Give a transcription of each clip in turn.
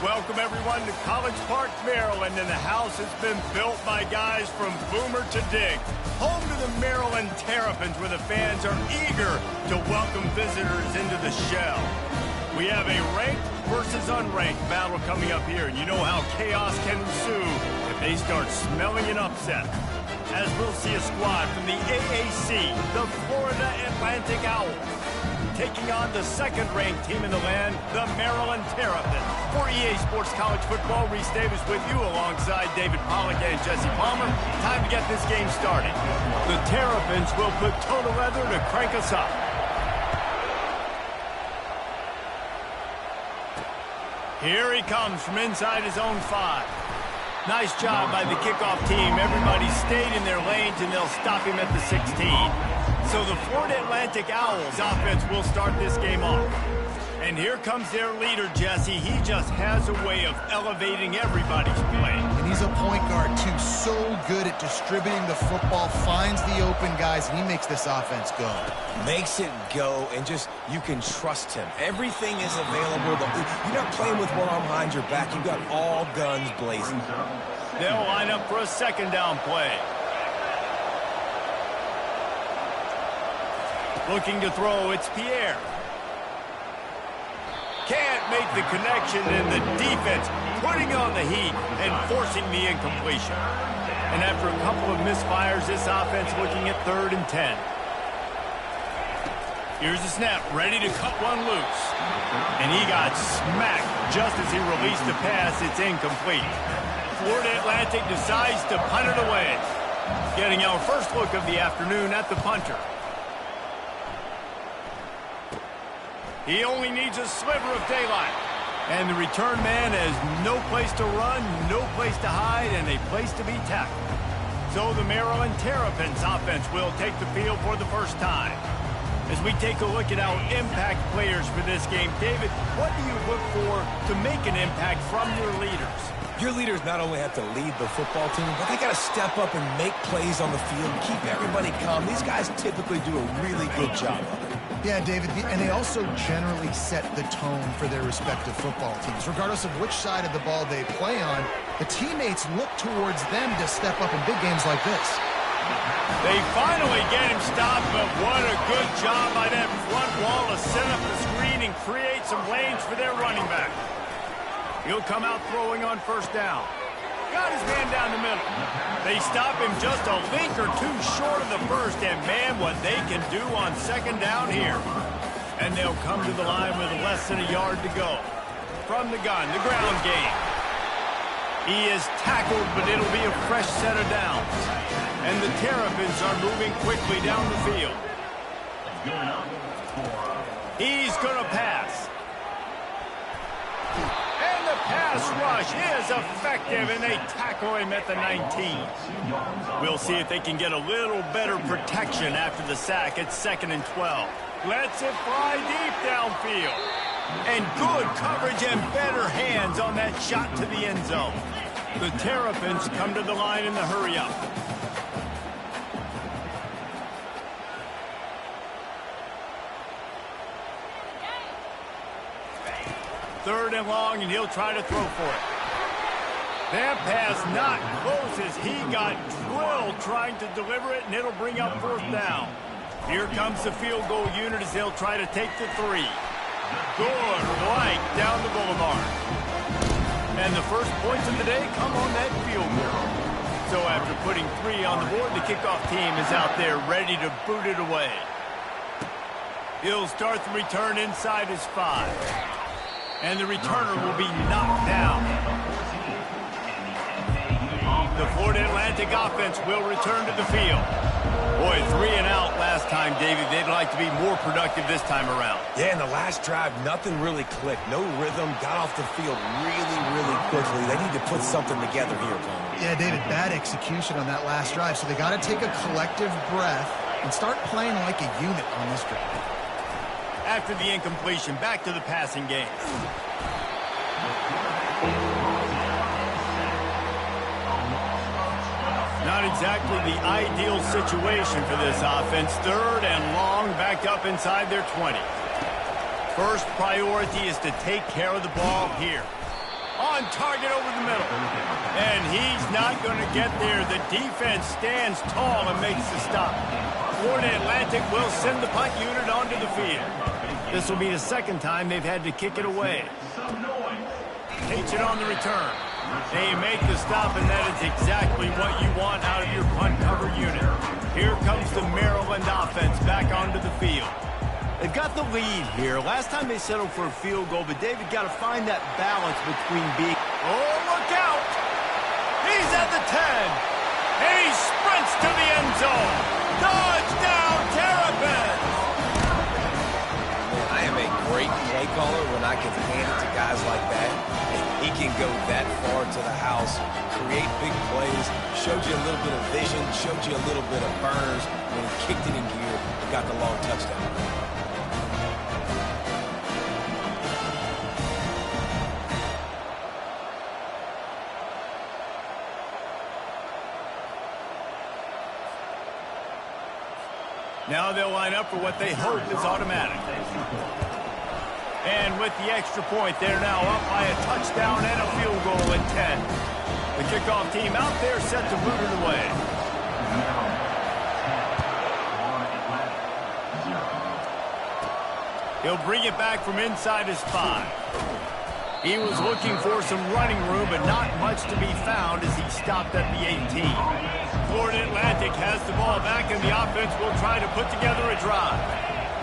Welcome, everyone, to College Park, Maryland, and the house has been built by guys from Boomer to Dig. Home to the Maryland Terrapins, where the fans are eager to welcome visitors into the shell. We have a ranked versus unranked battle coming up here, and you know how chaos can ensue if they start smelling an upset. As we'll see a squad from the AAC, the Florida Atlantic Owls, taking on the second-ranked team in the land, the Maryland Terrapins. For EA Sports College Football, Reese Davis with you alongside David Pollack and Jesse Palmer. Time to get this game started. The Terrapins will put total leather to crank us up. Here he comes from inside his own 5. Nice job by the kickoff team. Everybody stayed in their lanes, and they'll stop him at the 16. So the Florida Atlantic Owls offense will start this game off. And here comes their leader, Jesse. He just has a way of elevating everybody's play. And he's a point guard, too. So good at distributing the football, finds the open guys, and he makes this offense go. Makes it go, and just, you can trust him. Everything is available. You're not playing with one arm behind your back. You've got all guns blazing. They'll line up for a second down play. Looking to throw, it's Pierre. Can't make the connection, and the defense putting on the heat and forcing the incompletion. And after a couple of misfires, this offense looking at 3rd and 10. Here's the snap, ready to cut one loose. And he got smacked just as he released the pass. It's incomplete. Florida Atlantic decides to punt it away. Getting our first look of the afternoon at the punter. He only needs a sliver of daylight. And the return man has no place to run, no place to hide, and a place to be tackled. So the Maryland Terrapins offense will take the field for the first time. As we take a look at our impact players for this game, David, what do you look for to make an impact from your leaders? Your leaders not only have to lead the football team, but they got to step up and make plays on the field, keep everybody calm. These guys typically do a really good job of it. Yeah, David, and they also generally set the tone for their respective football teams. Regardless of which side of the ball they play on, the teammates look towards them to step up in big games like this. They finally get him stopped, but what a good job by that front wall to set up the screen and create some lanes for their running back. He'll come out throwing on first down. Got his man down the middle. They stop him just a link or two short of the first, and man, what they can do on second down here. And they'll come to the line with less than a yard to go. From the gun, the ground game. He is tackled, but it'll be a fresh set of downs. And the Terrapins are moving quickly down the field. He's going to pass. And the pass rush is effective, and they tackle him at the 19. We'll see if they can get a little better protection after the sack. It's 2nd and 12. Lets it fly deep downfield. And good coverage and better hands on that shot to the end zone. The Terrapins come to the line in the hurry-up. Third and long, and he'll try to throw for it. That pass not close as he got drilled trying to deliver it, and it'll bring up 4th down. Here comes the field goal unit as they'll try to take the 3. Good right down the boulevard. And the first points of the day come on that field goal. So after putting 3 on the board, the kickoff team is out there ready to boot it away. He'll start the return inside his 5. And the returner will be knocked down. The Florida Atlantic offense will return to the field. Boy, 3 and out last time, David. They'd like to be more productive this time around. Yeah, in the last drive, nothing really clicked. No rhythm, got off the field really, really quickly. They need to put something together here, Palmer. Yeah, David, bad execution on that last drive, so they got to take a collective breath and start playing like a unit on this drive. After the incompletion, back to the passing game. Not exactly the ideal situation for this offense. 3rd and long, backed up inside their 20. First priority is to take care of the ball here. On target over the middle. And he's not going to get there. The defense stands tall and makes the stop. Florida Atlantic will send the punt unit onto the field. This will be the second time they've had to kick it away. Takes it on the return. They make the stop, and that is exactly what you want out of your punt cover unit. Here comes the Maryland offense back onto the field. They've got the lead here. Last time they settled for a field goal, but David got to find that balance between being... Oh, look out! He's at the 10. And he sprints to the end zone. Touchdown, Terrapins! I am a great play caller when I can hand it to guys like that. And he can go that far to the house, create big plays, showed you a little bit of vision, showed you a little bit of burners when he kicked it in gear and got the long touchdown. Now they'll line up for what they hope is automatic. And with the extra point, they're now up by a touchdown and a field goal at 10. The kickoff team out there set to boot it away. He'll bring it back from inside his 5. He was looking for some running room, but not much to be found as he stopped at the 18. Florida Atlantic has the ball back, and the offense will try to put together a drive.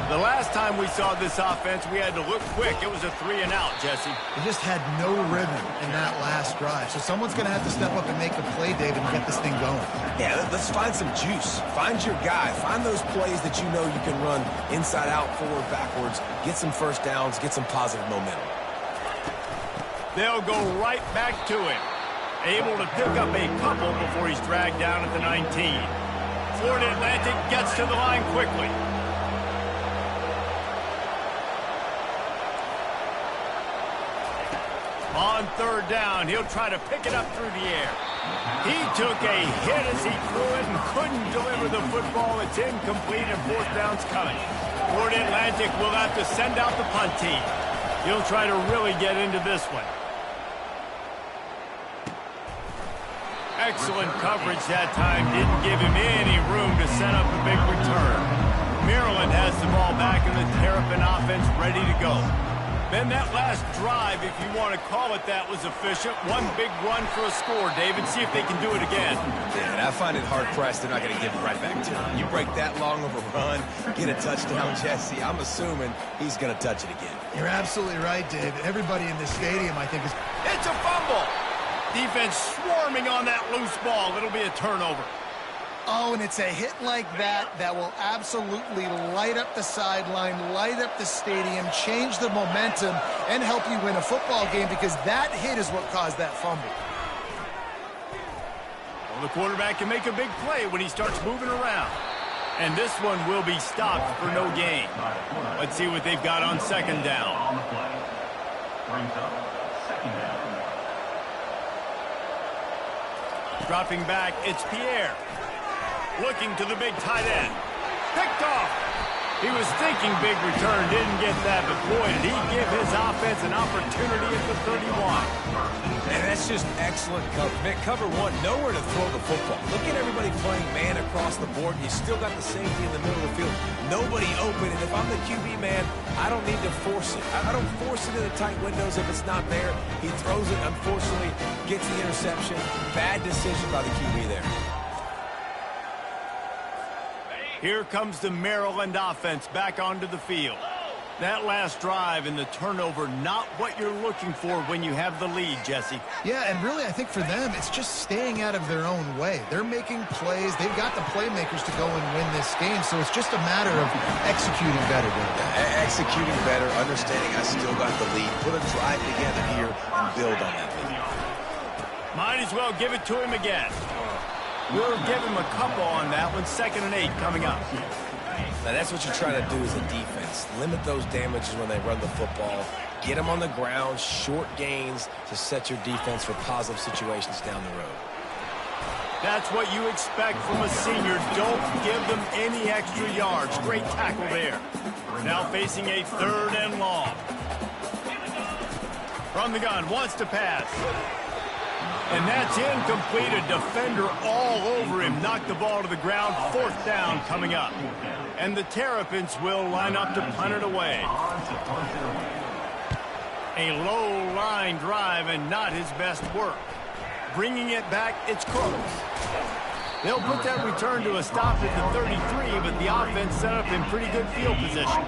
The last time we saw this offense, we had to look quick. It was a 3-and-out, Jesse. They just had no rhythm in that last drive. So someone's going to have to step up and make a play, David, and get this thing going. Yeah, let's find some juice. Find your guy. Find those plays that you know you can run inside out, forward, backwards, get some first downs, get some positive momentum. They'll go right back to him. Able to pick up a couple before he's dragged down at the 19. Florida Atlantic gets to the line quickly. On third down, he'll try to pick it up through the air. He took a hit as he threw it and couldn't deliver the football. It's incomplete and fourth down's coming. Florida Atlantic will have to send out the punt team. He'll try to really get into this one. Excellent coverage that time. Didn't give him any room to set up a big return. Maryland has the ball back and the Terrapin offense ready to go. Then that last drive, if you want to call it that, was efficient. One big run for a score, David. See if they can do it again. Yeah, and I find it hard-pressed they're not going to give it right back to him. You break that long of a run, get a touchdown, Jesse, I'm assuming he's going to touch it again. You're absolutely right, David. Everybody in this stadium, I think, is... It's a fumble! Defense swarming on that loose ball. It'll be a turnover. Oh, and it's a hit like that that will absolutely light up the sideline, light up the stadium, change the momentum, and help you win a football game because that hit is what caused that fumble. Well, the quarterback can make a big play when he starts moving around. And this one will be stopped for no gain. Let's see what they've got on second down. Dropping back, it's Pierre. Looking to the big tight end. Picked off. He was thinking big return, didn't get that, but boy, did he give his offense an opportunity at the 31. And that's just excellent cover. Man, cover one, nowhere to throw the football. Look at everybody playing man across the board. You still got the safety in the middle of the field. Nobody open, and if I'm the QB man, I don't need to force it. I don't force it in the tight windows if it's not there. He throws it, unfortunately, gets the interception. Bad decision by the QB there. Here comes the Maryland offense back onto the field. That last drive and the turnover, not what you're looking for when you have the lead, Jesse. Yeah, and really, I think for them, it's just staying out of their own way. They're making plays. They've got the playmakers to go and win this game, so it's just a matter of executing better. Executing better, understanding I still got the lead. Put a drive together here and build on that lead. Might as well give it to him again. We'll give him a couple on that one. 2nd and 8 coming up. Now, that's what you're trying to do as a defense. Limit those damages when they run the football. Get them on the ground, short gains to set your defense for positive situations down the road. That's what you expect from a senior. Don't give them any extra yards. Great tackle there. Now facing a 3rd and long. From the gun, wants to pass. And that's incomplete. A defender all over him. Knocked the ball to the ground. 4th down coming up. And the Terrapins will line up to punt it away. A low line drive and not his best work. Bringing it back, it's close. They'll put that return to a stop at the 33, but the offense set up in pretty good field position.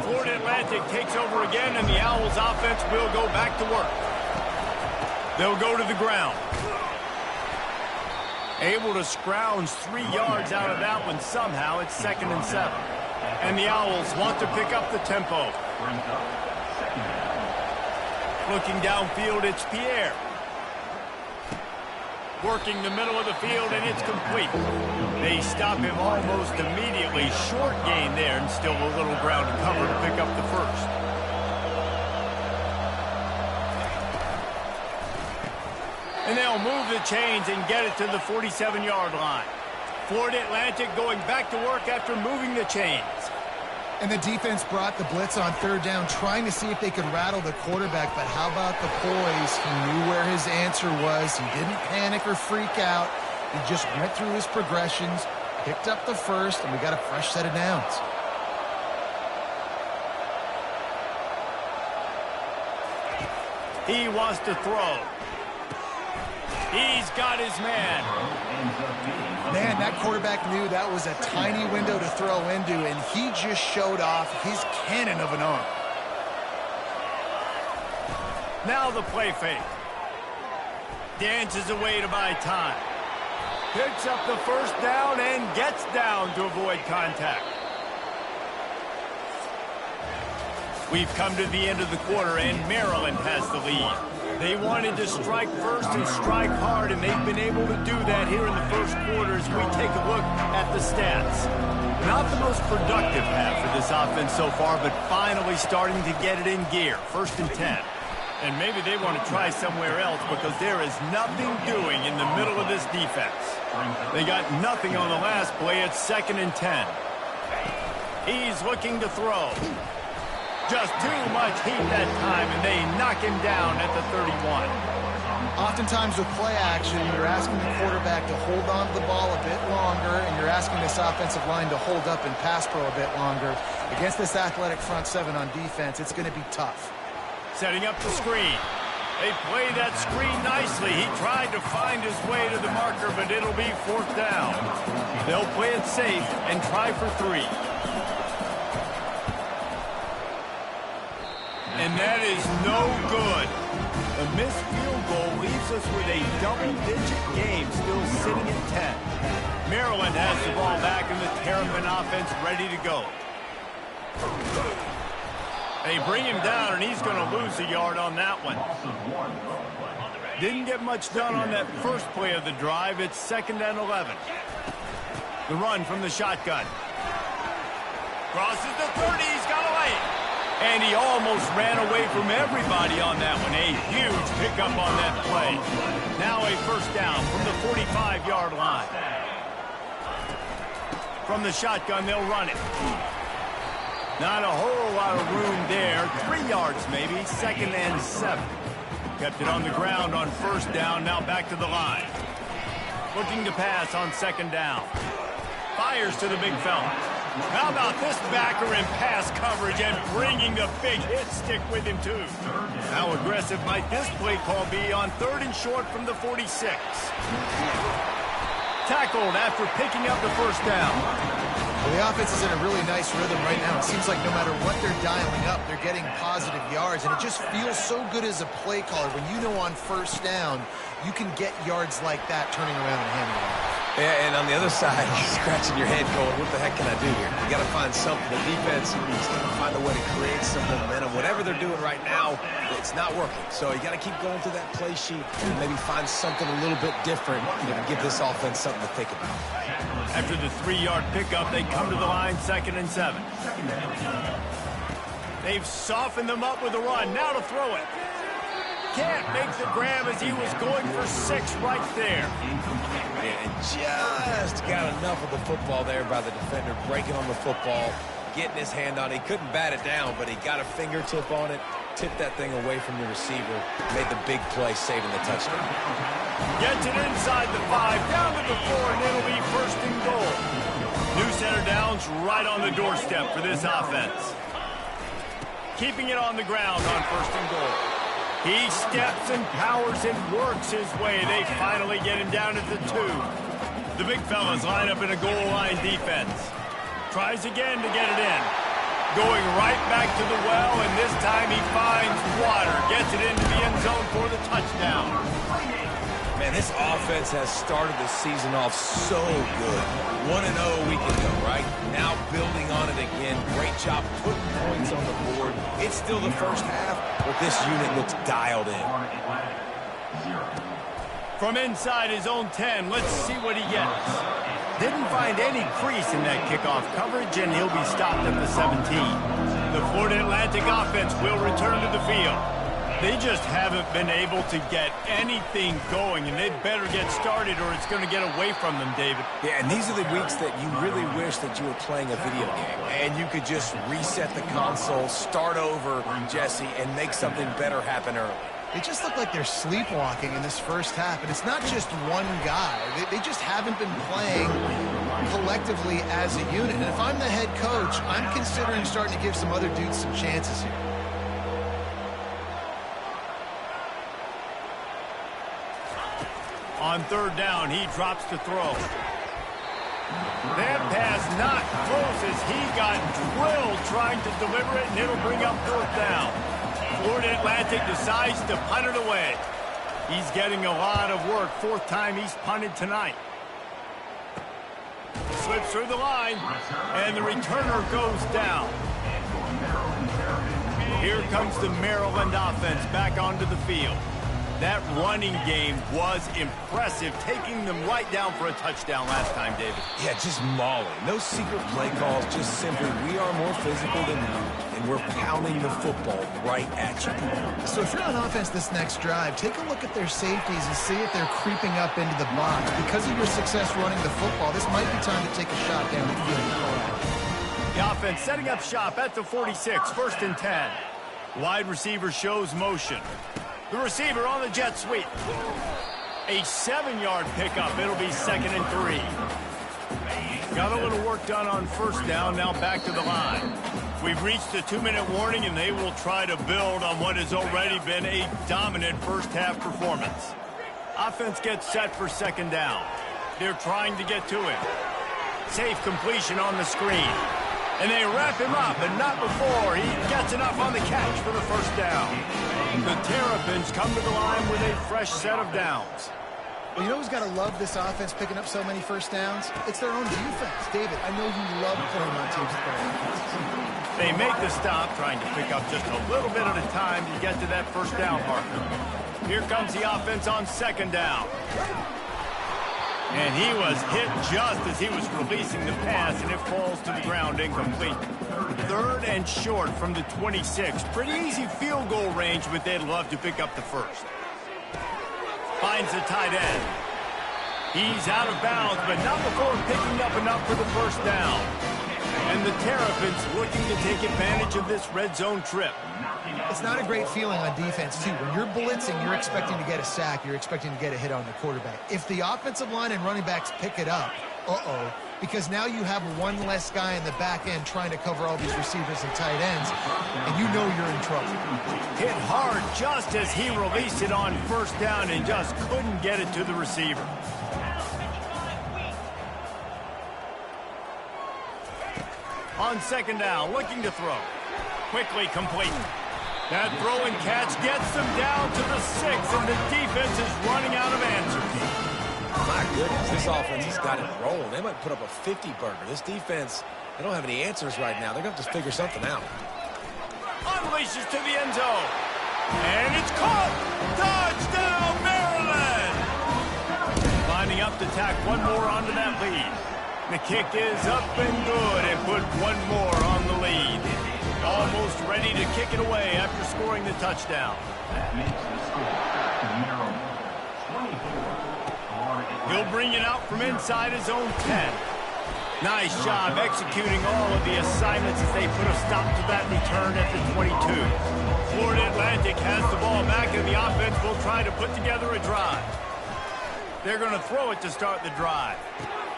Florida Atlantic takes over again, and the Owls offense will go back to work. They'll go to the ground. Able to scrounge 3 yards out of that one somehow. It's 2nd and 7. And the Owls want to pick up the tempo. Looking downfield, it's Pierre. Working the middle of the field, and it's complete. They stop him almost immediately. Short gain there, and still a little ground to cover to pick up the first. And they'll move the chains and get it to the 47-yard line. Florida Atlantic going back to work after moving the chains. And the defense brought the blitz on 3rd down, trying to see if they could rattle the quarterback. But how about the poise? He knew where his answer was. He didn't panic or freak out. He just went through his progressions, picked up the first, and we got a fresh set of downs. He wants to throw. He's got his man. Man, that quarterback knew that was a tiny window to throw into, and he just showed off his cannon of an arm. Now the play fake. Dances away to buy time. Picks up the first down and gets down to avoid contact. We've come to the end of the quarter, and Maryland has the lead. They wanted to strike first and strike hard, and they've been able to do that here in the first quarter as we take a look at the stats. Not the most productive half of this offense so far, but finally starting to get it in gear. 1st and 10. And maybe they want to try somewhere else because there is nothing doing in the middle of this defense. They got nothing on the last play. It's 2nd and 10. He's looking to throw. Just too much heat that time, and they knock him down at the 31. Oftentimes with play action, you're asking the quarterback to hold on to the ball a bit longer, and you're asking this offensive line to hold up and pass pro a bit longer. Against this athletic front 7 on defense, it's going to be tough. Setting up the screen. They play that screen nicely. He tried to find his way to the marker, but it'll be 4th down. They'll play it safe and try for 3. And that is no good. A missed field goal leaves us with a double-digit game still sitting at 10. Maryland has the ball back and the Terrapin offense ready to go. They bring him down, and he's going to lose a yard on that one. Didn't get much done on that first play of the drive. It's 2nd and 11. The run from the shotgun. Crosses the 30. He's got a lane. And he almost ran away from everybody on that one. A huge pickup on that play. Now a 1st down from the 45-yard line. From the shotgun, they'll run it. Not a whole lot of room there. 3 yards maybe. 2nd and 7. Kept it on the ground on 1st down. Now back to the line. Looking to pass on 2nd down. Fires to the big fella. How about this backer in pass coverage and bringing the big hit stick with him, too? How aggressive might this play call be on 3rd and short from the 46? Tackled after picking up the 1st down. Well, the offense is in a really nice rhythm right now. It seems like no matter what they're dialing up, they're getting positive yards, and it just feels so good as a play caller when you know on 1st down you can get yards like that turning around and handing it off. Yeah, and on the other side, you're scratching your head going, what the heck can I do here? You got to find something. The defense needs to find a way to create some momentum. Whatever they're doing right now, it's not working. So you got to keep going through that play sheet and maybe find something a little bit different and give this offense something to think about. After the 3-yard pickup, they come to the line 2nd and 7. They've softened them up with a run. Now to throw it. Can't make the grab as he was going for 6 right there. And just got enough of the football there by the defender, breaking on the football, getting his hand on it. He couldn't bat it down, but he got a fingertip on it, tipped that thing away from the receiver, made the big play, saving the touchdown. Gets it inside the 5, down to the 4, and it'll be first and goal. New center downs right on the doorstep for this offense. Keeping it on the ground on first and goal. He steps and powers and works his way. They finally get him down at the 2. The big fellas line up in a goal line defense. Tries again to get it in. Going right back to the well, and this time he finds water. Gets it into the end zone for the touchdown. Man, this offense has started the season off so good. 1-0 a week ago, right? Now building on it again. Great job putting points on the board. It's still the first half, but this unit looks dialed in. From inside his own 10, let's see what he gets. Didn't find any crease in that kickoff coverage, and he'll be stopped at the 17. The Florida Atlantic offense will return to the field. They just haven't been able to get anything going, and they'd better get started or it's going to get away from them, David. Yeah, and these are the weeks that you really wish that you were playing a video game, and you could just reset the console, start over, Jesse, and make something better happen early. They just look like they're sleepwalking in this first half, and it's not just one guy. They just haven't been playing collectively as a unit. And if I'm the head coach, I'm considering starting to give some other dudes some chances here. On third down, he drops to throw. That pass not close as he got drilled trying to deliver it, and it'll bring up fourth down. Florida Atlantic decides to punt it away. He's getting a lot of work. Fourth time he's punted tonight. Slips through the line, and the returner goes down. Here comes the Maryland offense back onto the field. That running game was impressive, taking them right down for a touchdown last time, David. Yeah, just mauling. No secret play calls, just simply we are more physical than you, and we're pounding the football right at you. So if you're on offense this next drive, take a look at their safeties and see if they're creeping up into the box. Because of your success running the football, this might be time to take a shot down the field. The offense setting up shop at the 46, first and 10. Wide receiver shows motion. The receiver on the jet sweep. A 7-yard pickup. It'll be second and 3. Got a little work done on first down. Now back to the line. We've reached the 2-minute warning, and they will try to build on what has already been a dominant first-half performance. Offense gets set for second down. They're trying to get to him. Safe completion on the screen. And they wrap him up, and not before he gets enough on the catch for the first down. The Terrapins come to the line with a fresh set of downs. Well, you know who's got to love this offense picking up so many first downs? It's their own defense. David, I know you love playing on teams with their offense. They make the stop, trying to pick up just a little bit at a time to get to that first down marker. Here comes the offense on second down. And he was hit just as he was releasing the pass, and it falls to the ground incomplete. Third and short from the 26. Pretty easy field goal range, but they'd love to pick up the first. Finds the tight end. He's out of bounds, but not before picking up enough for the first down. And the Terrapins looking to take advantage of this red zone trip. It's not a great feeling on defense, too. When you're blitzing, you're expecting to get a sack. You're expecting to get a hit on the quarterback. If the offensive line and running backs pick it up, because now you have one less guy in the back end trying to cover all these receivers and tight ends, and you know you're in trouble. Hit hard just as he released it on first down and just couldn't get it to the receiver. On second down, looking to throw. Quickly complete. That throw and catch gets them down to the 6, and the defense is running out of answers. My goodness, this offense has got it rolling. They might put up a 50-burger. This defense, they don't have any answers right now. They're going to have to figure something out. Unleashes to the end zone. And it's caught. Touchdown, Maryland! Lining up to tack one more onto that lead. The kick is up and good and put one more on the lead. Almost ready to kick it away after scoring the touchdown. He'll bring it out from inside his own 10. Nice job executing all of the assignments as they put a stop to that return at the 22. Florida Atlantic has the ball back, and the offense will try to put together a drive. They're going to throw it to start the drive.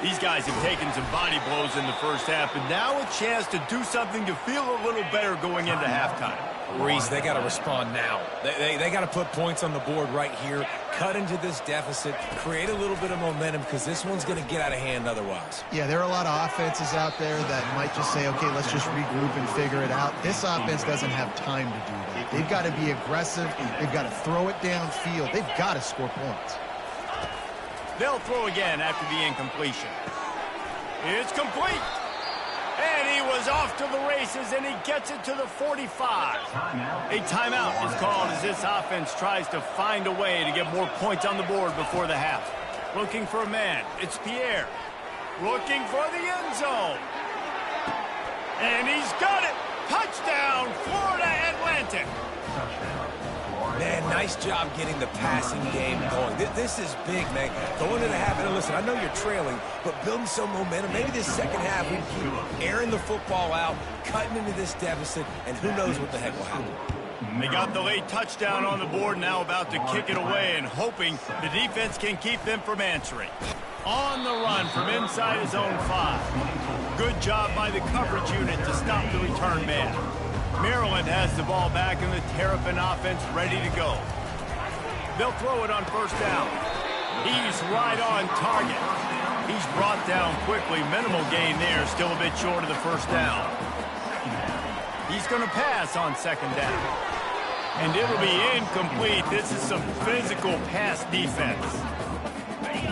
These guys have taken some body blows in the first half, and now a chance to do something to feel a little better going into halftime. Reese, they got to respond now. They got to put points on the board right here, cut into this deficit, create a little bit of momentum, because this one's going to get out of hand otherwise. Yeah, there are a lot of offenses out there that might just say, okay, let's just regroup and figure it out. This offense doesn't have time to do that. They've got to be aggressive. They've got to throw it downfield. They've got to score points. They'll throw again after the incompletion. It's complete. And he was off to the races, and he gets it to the 45. A timeout is called as this offense tries to find a way to get more points on the board before the half. Looking for a man. It's Pierre. Looking for the end zone. And he's got it. Touchdown, Florida Atlantic. Man, nice job getting the passing game going. This is big, man. Going into the half, and listen, I know you're trailing, but building some momentum. Maybe this second half we keep airing the football out, cutting into this deficit, and who knows what the heck will happen. They got the late touchdown on the board, now about to kick it away and hoping the defense can keep them from answering. On the run from inside his own 5. Good job by the coverage unit to stop the return man. Maryland has the ball back, and the Terrapin offense ready to go. They'll throw it on first down. He's right on target. He's brought down quickly. Minimal gain there, still a bit short of the first down. He's going to pass on second down. And it'll be incomplete. This is some physical pass defense.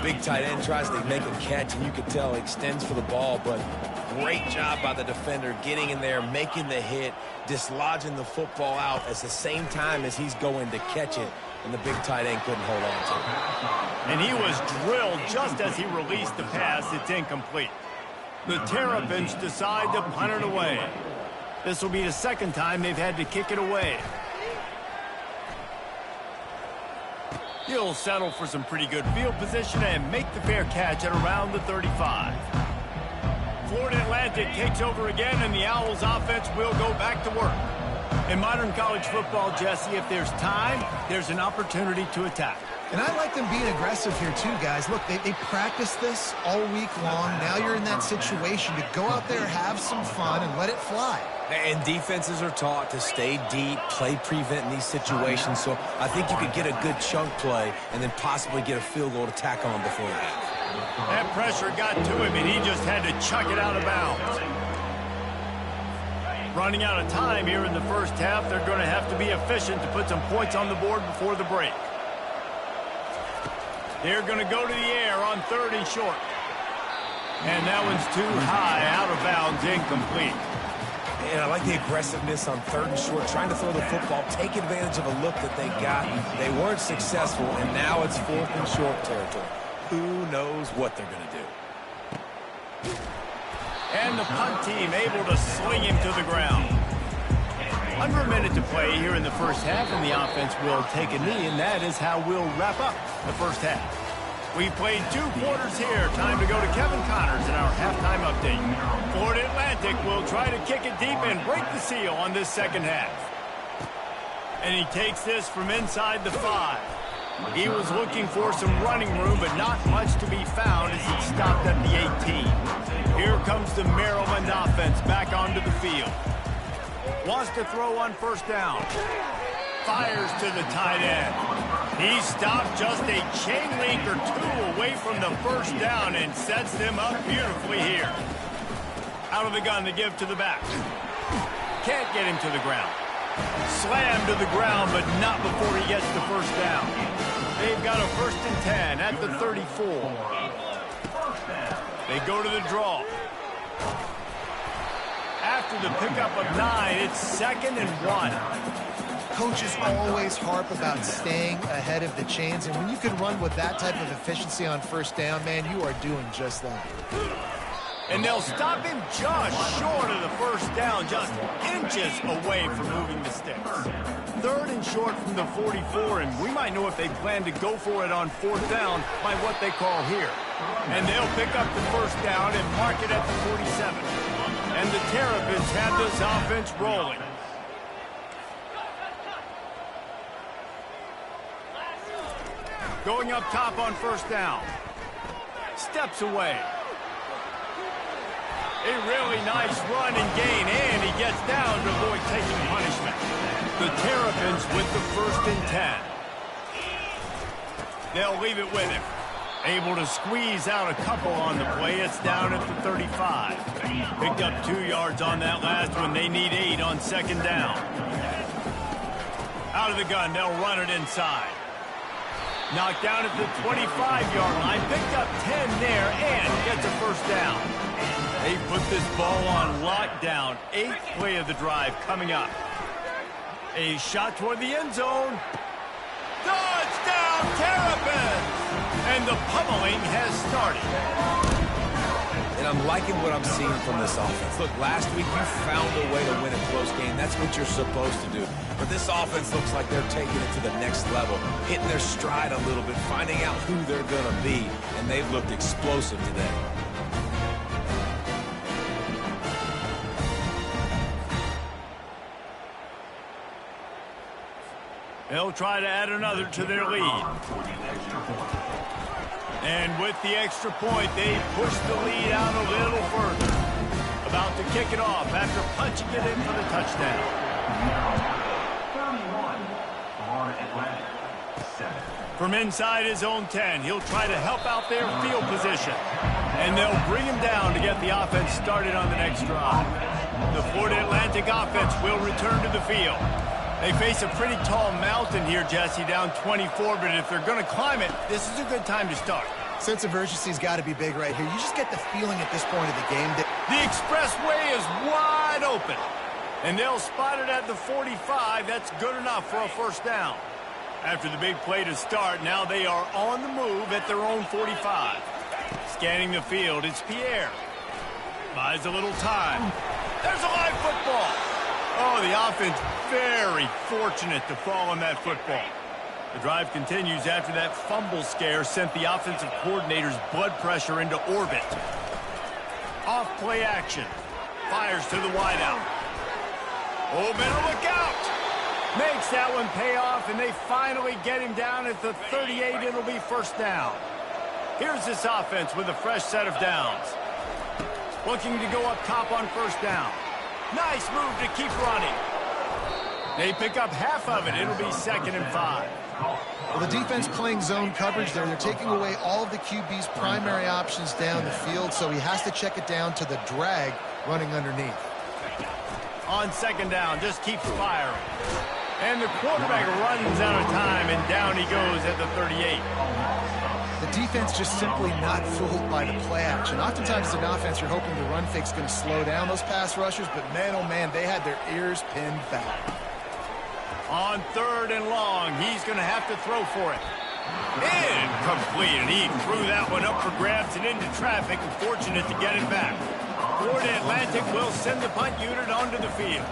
Big tight end tries to make a catch, and you can tell he extends for the ball, but great job by the defender getting in there, making the hit, dislodging the football out at the same time as he's going to catch it, and the big tight end couldn't hold on to it. And he was drilled just as he released the pass. It's incomplete. The Terrapins decide to punt it away. This will be the second time they've had to kick it away. He'll settle for some pretty good field position and make the fair catch at around the 35. Florida Atlantic takes over again, and the Owls offense will go back to work. In modern college football, Jesse, if there's time, there's an opportunity to attack. And I like them being aggressive here too, guys. Look, they practice this all week long. Now you're in that situation to go out there, have some fun, and let it fly. And defenses are taught to stay deep, play prevent in these situations. So I think you could get a good chunk play and then possibly get a field goal to tack on before the half. That pressure got to him, and he just had to chuck it out of bounds. Running out of time here in the first half, they're going to have to be efficient to put some points on the board before the break. They're going to go to the air on 3rd and short. And that one's too high, out of bounds, incomplete. And I like the aggressiveness on 3rd and short, trying to throw the football, take advantage of a look that they got. They weren't successful, and now it's 4th and short territory. Who knows what they're going to do. And the punt team able to sling him to the ground. Under a minute to play here in the first half, and the offense will take a knee, and that is how we'll wrap up the first half. We've played 2 quarters here. Time to go to Kevin Connors in our halftime update. Florida Atlantic will try to kick it deep and break the seal on this second half. And he takes this from inside the 5. He was looking for some running room, but not much to be found as he stopped at the 18. Here comes the Maryland offense back onto the field. Wants to throw on first down. Fires to the tight end. He stopped just a chain link or 2 away from the first down and sets them up beautifully here. Out of the gun to give to the back. Can't get him to the ground. Slammed to the ground, but not before he gets the first down. They've got a 1st and 10 at the 34. They go to the draw. After the pickup of 9, it's 2nd and 1. Coaches always harp about staying ahead of the chains, and when you can run with that type of efficiency on first down, man, you are doing just that. And they'll stop him just short of the first down, just inches away from moving the sticks. 3rd and short from the 44, and we might know if they plan to go for it on 4th down by what they call here. And they'll pick up the first down and mark it at the 47. And the Terrapins have this offense rolling. Going up top on first down. Steps away. A really nice run and gain, and he gets down to avoid taking punishment. The Terrapins with the 1st and 10. They'll leave it with him. Able to squeeze out a couple on the play. It's down at the 35. Picked up 2 yards on that last one. They need 8 on 2nd down. Out of the gun, they'll run it inside. Knocked down at the 25-yard line. Picked up 10 there and gets a first down. They put this ball on lockdown. 8th play of the drive coming up. A shot toward the end zone. Touchdown, Terrapins! And the pummeling has started. And I'm liking what I'm seeing from this offense. Look, last week you found a way to win a close game. That's what you're supposed to do. But this offense looks like they're taking it to the next level, hitting their stride a little bit, finding out who they're going to be. And they've looked explosive today. They'll try to add another to their lead. And with the extra point, they push the lead out a little further. About to kick it off after punching it in for the touchdown. 31 for Atlanta. 7. From inside his own 10, he'll try to help out their field position. And they'll bring him down to get the offense started on the next drive. The Florida Atlantic offense will return to the field. They face a pretty tall mountain here, Jesse, down 24, but if they're going to climb it, this is a good time to start. Sense of urgency's got to be big right here. You just get the feeling at this point of the game that the expressway is wide open, and they'll spot it at the 45. That's good enough for a first down. After the big play to start, now they are on the move at their own 45. Scanning the field, it's Pierre. Buys a little time. There's a live football. Oh, the offense very fortunate to fall on that football. The drive continues after that fumble scare sent the offensive coordinator's blood pressure into orbit. Off play action. Fires to the wideout. Oh, better look out. Makes that one pay off, and they finally get him down at the 38. It'll be first down. Here's this offense with a fresh set of downs. Looking to go up top on first down. Nice move to keep running. They pick up half of it. It'll be 2nd and 5. Well, the defense playing zone coverage there. They're taking away all of the QB's primary options down the field, so he has to check it down to the drag running underneath. On 2nd down, just keeps firing. And the quarterback runs out of time, and down he goes at the 38. The defense just simply not fooled by the play action. Oftentimes as an offense, you're hoping the run fake's going to slow down those pass rushers, but man, oh man, they had their ears pinned back. On 3rd and long, he's going to have to throw for it. Incomplete, and he threw that one up for grabs and into traffic, and fortunate to get it back. Florida Atlantic will send the punt unit onto the field.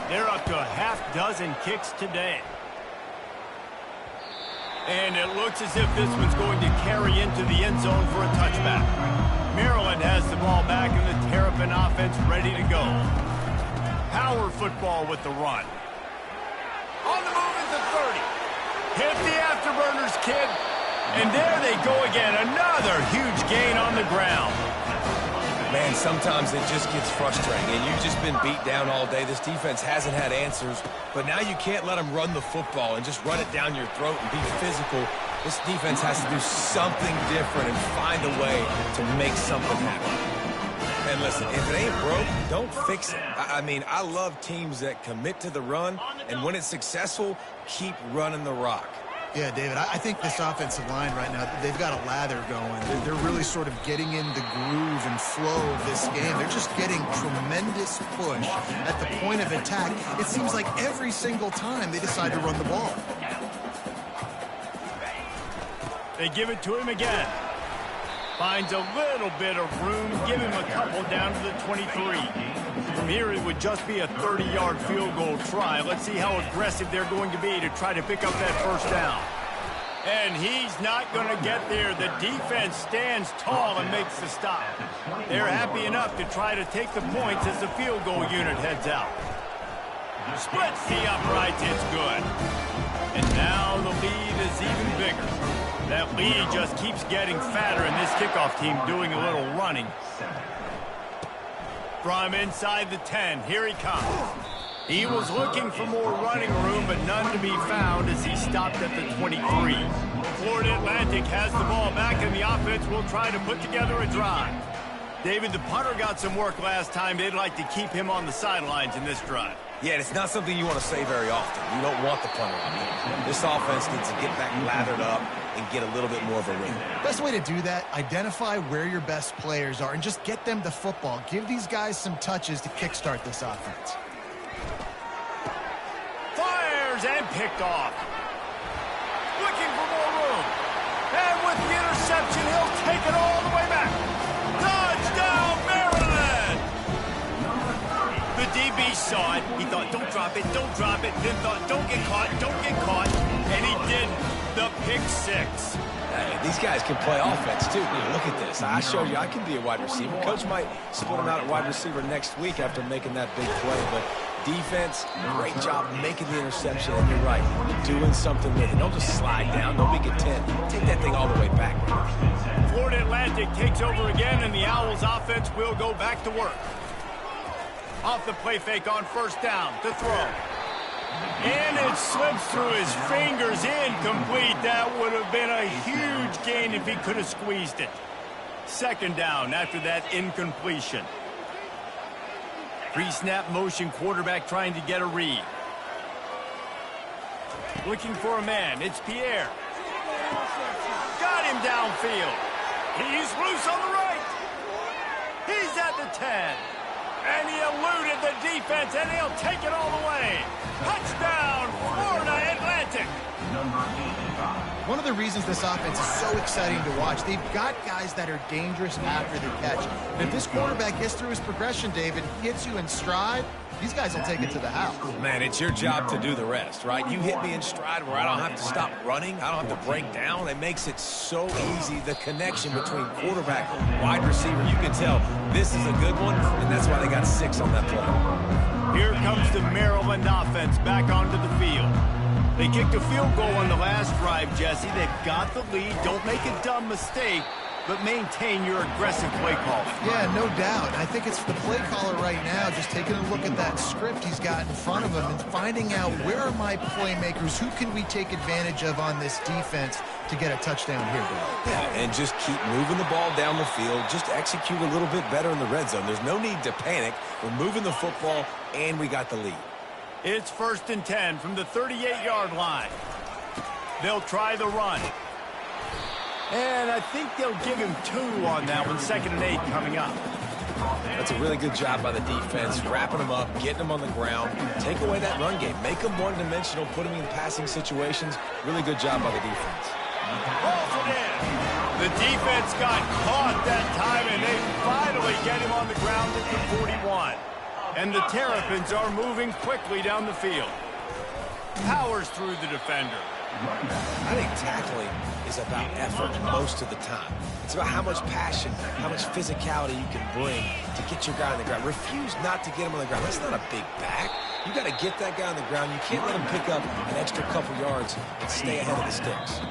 They're up to a half-dozen kicks today. And it looks as if this one's going to carry into the end zone for a touchback. Maryland has the ball back, and the Terrapin offense ready to go. Power football with the run. On the move at the 30. Hit the afterburners, kid. And there they go again. Another huge gain on the ground. Man, sometimes it just gets frustrating, and you've just been beat down all day. This defense hasn't had answers, but now you can't let them run the football and just run it down your throat and be physical. This defense has to do something different and find a way to make something happen. And listen, if it ain't broke, don't fix it. I mean, I love teams that commit to the run, and when it's successful, keep running the rock. Yeah, David, I think this offensive line right now, they've got a lather going. They're really sort of getting in the groove and flow of this game. They're just getting tremendous push at the point of attack. It seems like every single time they decide to run the ball. They give it to him again. Finds a little bit of room. Give him a couple down to the 23. From here, it would just be a 30-yard field goal try. Let's see how aggressive they're going to be to try to pick up that first down. And he's not going to get there. The defense stands tall and makes the stop. They're happy enough to try to take the points as the field goal unit heads out. Splits the uprights, it's good. And now the lead is even bigger. That lead just keeps getting fatter, and this kickoff team doing a little running. From inside the 10, here he comes. He was looking for more running room, but none to be found as he stopped at the 23. Florida Atlantic has the ball back, and the offense will try to put together a drive. David, the punter got some work last time. They'd like to keep him on the sidelines in this drive. Yeah, it's not something you want to say very often. You don't want the punter on there. This offense needs to get back lathered up and get a little bit more of a rhythm. Best way to do that, identify where your best players are and just get them the football. Give these guys some touches to kickstart this offense. Fires and picked off. Looking for more room. And with the interception, he'll take it all the way back. Touchdown, Maryland! The DB saw it. He thought, don't drop it, don't drop it. Then thought, don't get caught, don't get caught. And he did the pick six. Hey, these guys can play offense, too. Look at this. I showed you I can be a wide receiver. Coach might split him out at wide receiver next week after making that big play, but defense, great job making the interception, and you're right, doing something with it. Don't just slide down. Don't make it 10. Take that thing all the way back. Florida Atlantic takes over again, and the Owls offense will go back to work. Off the play fake on first down to throw. And it slips through his fingers, incomplete. That would have been a huge gain if he could have squeezed it. Second down after that incompletion. Pre-snap motion, quarterback trying to get a read. Looking for a man, it's Pierre. Got him downfield. He's loose on the right. He's at the 10. And he eluded the defense, and he'll take it all the way. Touchdown, Florida Atlantic. One of the reasons this offense is so exciting to watch, they've got guys that are dangerous after the catch. And if this quarterback gets through his progression, David, hits you in stride, these guys will take it to the house. Man, it's your job to do the rest, right? You hit me in stride where I don't have to stop running. I don't have to break down. It makes it so easy. The connection between quarterback and wide receiver, you can tell this is a good one, and that's why they got 6 on that play. Here comes the Maryland offense back onto the field. They kicked a field goal on the last drive, Jesse. They've got the lead. Don't make a dumb mistake, but maintain your aggressive play calling. Yeah, no doubt. I think it's the play caller right now just taking a look at that script he's got in front of him and finding out where are my playmakers, who can we take advantage of on this defense to get a touchdown here, Bill. Yeah, and just keep moving the ball down the field. Just execute a little bit better in the red zone. There's no need to panic. We're moving the football, and we got the lead. It's 1st and 10 from the 38-yard line. They'll try the run. And I think they'll give him 2 on that one. 2nd and 8 coming up. That's a really good job by the defense, wrapping them up, getting them on the ground. Take away that run game. Make them one-dimensional, put them in passing situations. Really good job by the defense. Balls it in. The defense got caught that time, and they finally get him on the ground at the 41. And the Terrapins are moving quickly down the field. Powers through the defender. I think tackling is about effort most of the time. It's about how much passion, how much physicality you can bring to get your guy on the ground. Refuse not to get him on the ground. That's not a big back. You got to get that guy on the ground. You can't let him pick up an extra couple yards and stay ahead of the sticks.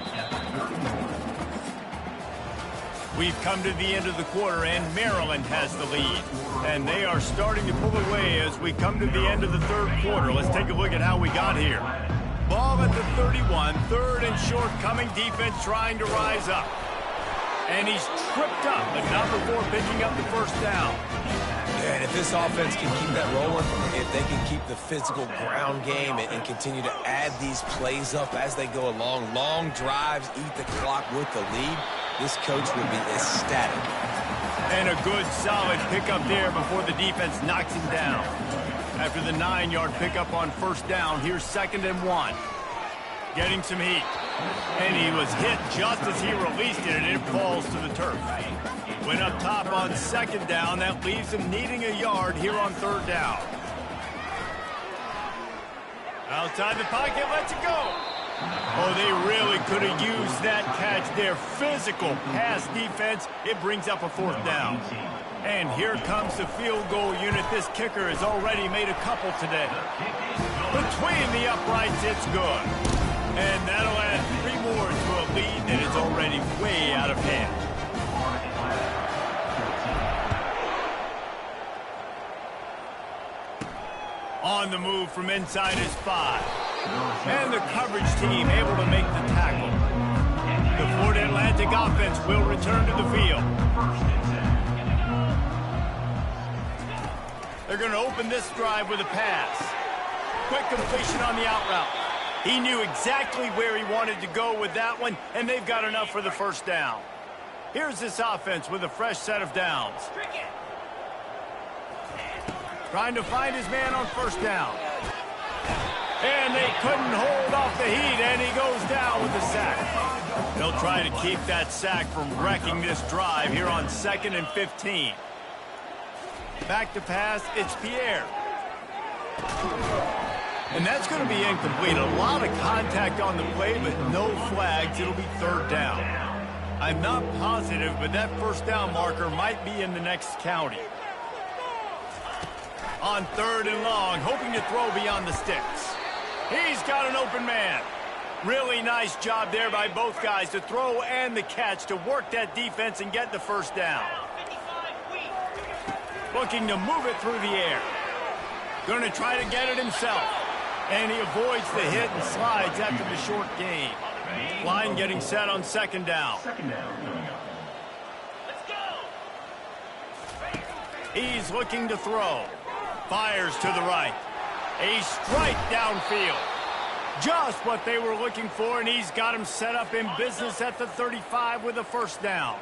We've come to the end of the quarter, and Maryland has the lead. And they are starting to pull away as we come to the end of the third quarter. Let's take a look at how we got here. Ball at the 31, 3rd and short coming, defense trying to rise up. And he's tripped up, but not before picking up the first down. Yeah, and if this offense can keep that rolling, if they can keep the physical ground game and continue to add these plays up as they go along, long drives, eat the clock with the lead, this coach will be ecstatic. And a good, solid pickup there before the defense knocks him down. After the 9-yard pickup on first down, here's 2nd and 1. Getting some heat. And he was hit just as he released it, and it falls to the turf. Went up top on 2nd down. That leaves him needing a yard here on 3rd down. Outside the pocket, lets it go. Oh, they really could have used that catch there. Physical pass defense. It brings up a 4th down. And here comes the field goal unit. This kicker has already made a couple today. Between the uprights, it's good. And that'll add 3 more to a lead that is already way out of hand. On the move from inside is 5. And the coverage team able to make the tackle. The Florida Atlantic offense will return to the field. They're going to open this drive with a pass. Quick completion on the out route. He knew exactly where he wanted to go with that one, and they've got enough for the 1st down. Here's this offense with a fresh set of downs. Trying to find his man on 1st down. And they couldn't hold off the heat, and he goes down with the sack. They'll try to keep that sack from wrecking this drive here on 2nd and 15. Back to pass, it's Pierre. And that's going to be incomplete. A lot of contact on the play, but no flags. It'll be 3rd down. I'm not positive, but that 1st down marker might be in the next county. On 3rd and long, hoping to throw beyond the sticks. He's got an open man. Really nice job there by both guys, the throw and the catch, to work that defense and get the 1st down. Looking to move it through the air. Going to try to get it himself. And he avoids the hit and slides after the short gain. Line getting set on 2nd down. He's looking to throw. Fires to the right. A strike downfield. Just what they were looking for, and he's got him set up in business at the 35 with a 1st down.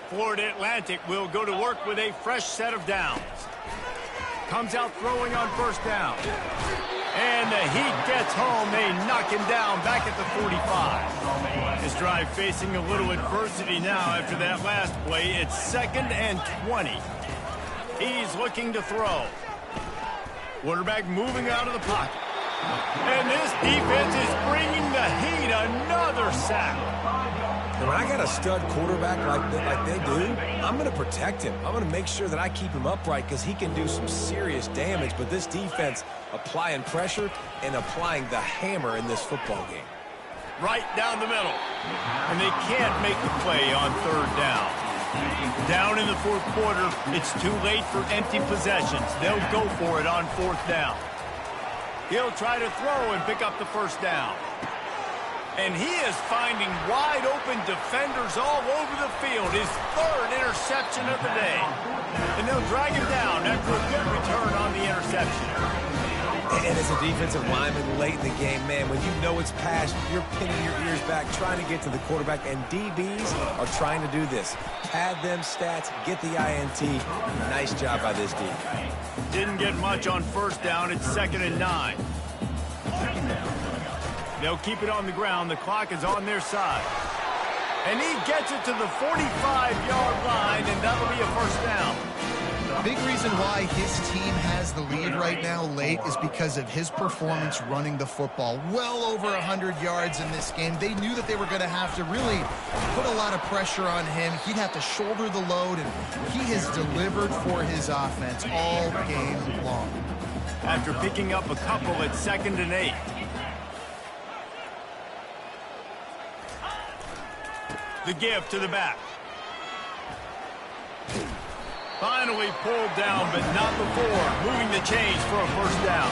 Florida Atlantic will go to work with a fresh set of downs. Comes out throwing on 1st down. And the heat gets home. They knock him down back at the 45. This drive facing a little adversity now after that last play. It's 2nd and 20. He's looking to throw. Quarterback moving out of the pocket. And this defense is bringing the heat. Another sack. And when I got a stud quarterback like they do, I'm going to protect him. I'm going to make sure that I keep him upright because he can do some serious damage. But this defense applying pressure and applying the hammer in this football game. Right down the middle. And they can't make the play on 3rd down. Down in the 4th quarter, it's too late for empty possessions. They'll go for it on 4th down. He'll try to throw and pick up the 1st down. And he is finding wide open defenders all over the field. His 3rd interception of the day. And they'll drag him down after a good return on the interception. And as a defensive lineman late in the game, man, when you know it's past, you're pinning your ears back, trying to get to the quarterback, and DBs are trying to do this. Pad them stats, get the INT. Nice job by this D. Didn't get much on 1st down. It's 2nd and 9. They'll keep it on the ground. The clock is on their side. And he gets it to the 45-yard line, and that'll be a 1st down. Big reason why his team has the lead right now late is because of his performance running the football. Well over 100 yards in this game. They knew that they were going to have to really put a lot of pressure on him. He'd have to shoulder the load, and he has delivered for his offense all game long. After picking up a couple at 2nd and 8. The give to the back. Finally pulled down, but not before. Moving the chains for a 1st down.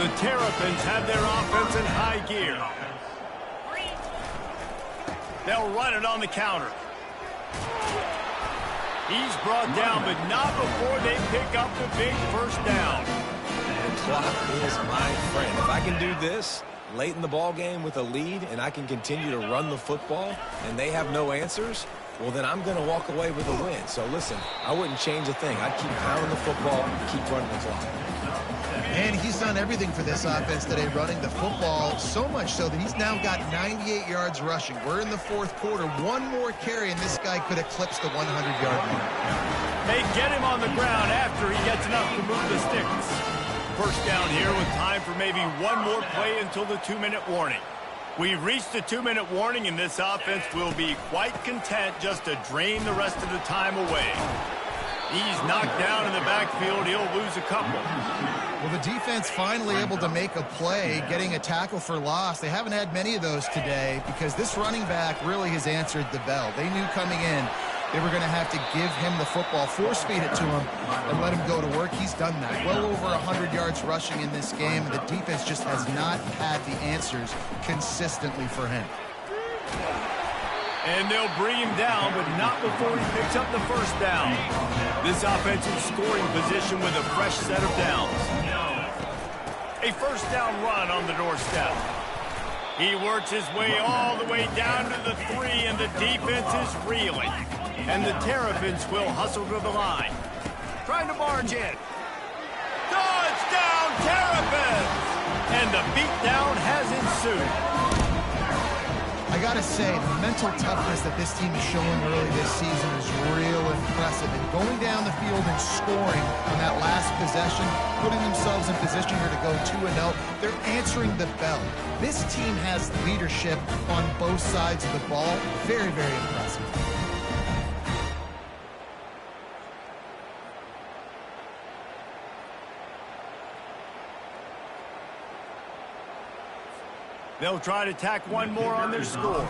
The Terrapins have their offense in high gear. They'll run it on the counter. He's brought down, but not before they pick up the big 1st down. The clock is my friend. If I can do this late in the ball game with a lead and I can continue to run the football and they have no answers, well, then I'm going to walk away with a win. So, listen, I wouldn't change a thing. I'd keep pounding the football, keep running the clock. And he's done everything for this offense today, running the football, so much so that he's now got 98 yards rushing. We're in the 4th quarter. One more carry, and this guy could eclipse the 100-yard mark. They get him on the ground after he gets enough to move the sticks. 1st down here with time for maybe one more play until the 2-minute warning. We've reached the 2-minute warning, and this offense will be quite content just to drain the rest of the time away. He's knocked down in the backfield. He'll lose a couple. Well, the defense finally able to make a play, getting a tackle for loss. They haven't had many of those today because this running back really has answered the bell. They knew coming in they were going to have to give him the football, force-feed it to him, and let him go to work. He's done that. Well over 100 yards rushing in this game. The defense just has not had the answers consistently for him. And they'll bring him down, but not before he picks up the first down. This offensive scoring position with a fresh set of downs. A first down run on the doorstep. He works his way all the way down to the 3, and the defense is reeling. And the Terrapins will hustle to the line. Trying to barge in. Touchdown, Terrapins! And the beatdown has ensued. I gotta say, the mental toughness that this team is showing early this season is real impressive. And going down the field and scoring on that last possession, putting themselves in position here to go 2-0, they're answering the bell. This team has leadership on both sides of the ball. Very, very impressive. They'll try to tack one more on their score.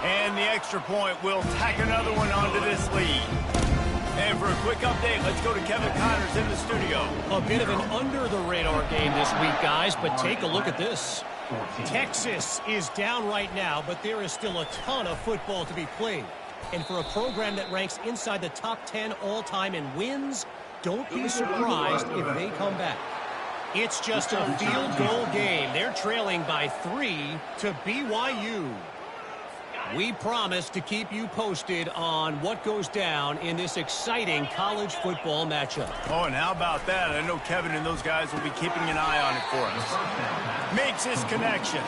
And the extra point will tack another one onto this lead. And for a quick update, let's go to Kevin Connors in the studio. A bit of an under-the-radar game this week, guys, but take a look at this. Texas is down right now, but there is still a ton of football to be played. And for a program that ranks inside the top 10 all-time in wins, don't be surprised if they come back. It's just a field goal game. They're trailing by 3 to BYU. We promise to keep you posted on what goes down in this exciting college football matchup. Oh, and how about that? I know Kevin and those guys will be keeping an eye on it for us. Makes his connection.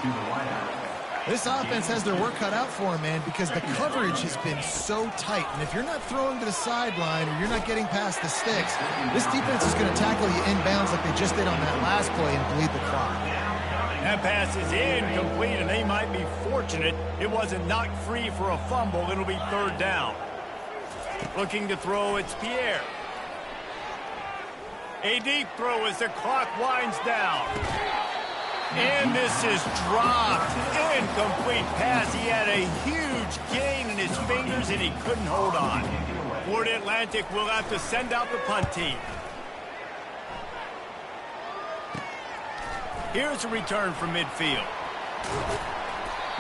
This offense has their work cut out for them, man, because the coverage has been so tight. And if you're not throwing to the sideline or you're not getting past the sticks, this defense is going to tackle you inbounds like they just did on that last play and bleed the clock. That pass is incomplete, and they might be fortunate it wasn't knocked free for a fumble. It'll be third down. Looking to throw, it's Pierre. A deep throw as the clock winds down. And this is dropped. Incomplete pass. He had a huge gain in his fingers, and he couldn't hold on. Florida Atlantic will have to send out the punt team. Here's a return from midfield.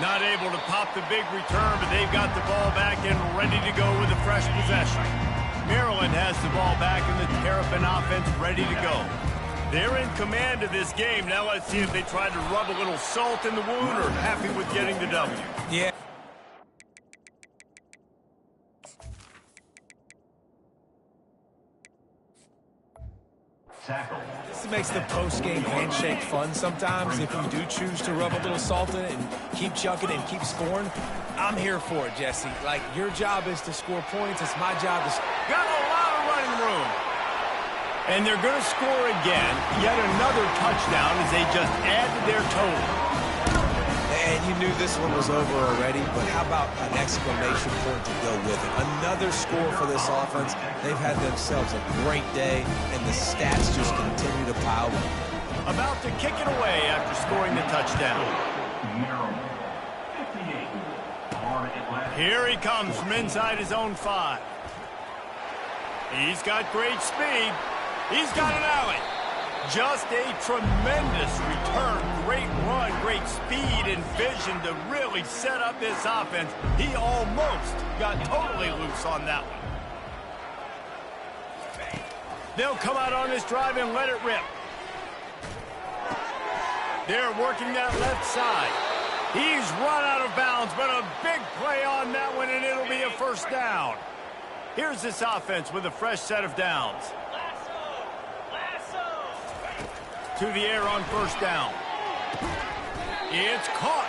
Not able to pop the big return, but they've got the ball back and ready to go with a fresh possession. Maryland has the ball back, and the Terrapin offense ready to go. They're in command of this game. Now let's see if they try to rub a little salt in the wound or happy with getting the W. Yeah. This makes the post-game handshake fun sometimes. If you do choose to rub a little salt in it and keep chucking and keep scoring, I'm here for it, Jesse. Like, your job is to score points. It's my job to... Got a lot of running room. And they're going to score again. Yet another touchdown as they just add to their total. And you knew this one was over already, but how about an exclamation point to go with it? Another score for this offense. They've had themselves a great day, and the stats just continue to pile up. About to kick it away after scoring the touchdown. Here he comes from inside his own 5. He's got great speed. He's got an alley. Just a tremendous return. Great run, great speed and vision to really set up this offense. He almost got totally loose on that one. They'll come out on this drive and let it rip. They're working that left side. He's run out of bounds, but a big play on that one, and it'll be a first down. Here's this offense with a fresh set of downs. To the air on first down. It's caught.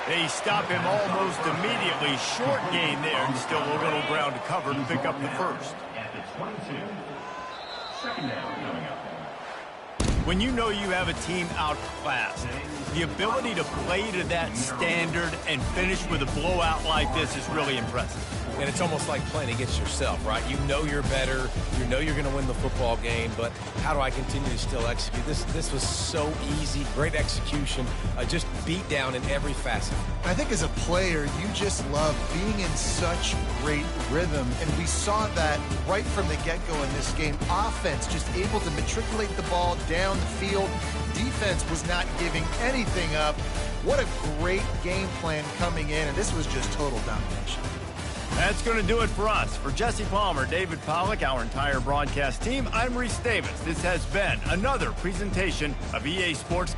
They stop him almost immediately. Short gain there, and still a little ground to cover to pick up the first. At the 22. Second down coming up. when you know you have a team outclassed. The ability to play to that standard and finish with a blowout like this is really impressive. And it's almost like playing against yourself, right? You know you're better. You know you're going to win the football game, but how do I continue to still execute? This was so easy. Great execution. Just beat down in every facet. I think as a player, you just love being in such great rhythm, and we saw that right from the get-go in this game. Offense just able to matriculate the ball down the field. Defense was not giving anything up. What a great game plan coming in, and this was just total domination. That's going to do it for us. For Jesse Palmer, David Pollack, our entire broadcast team, I'm Reese Davis. This has been another presentation of EA Sports.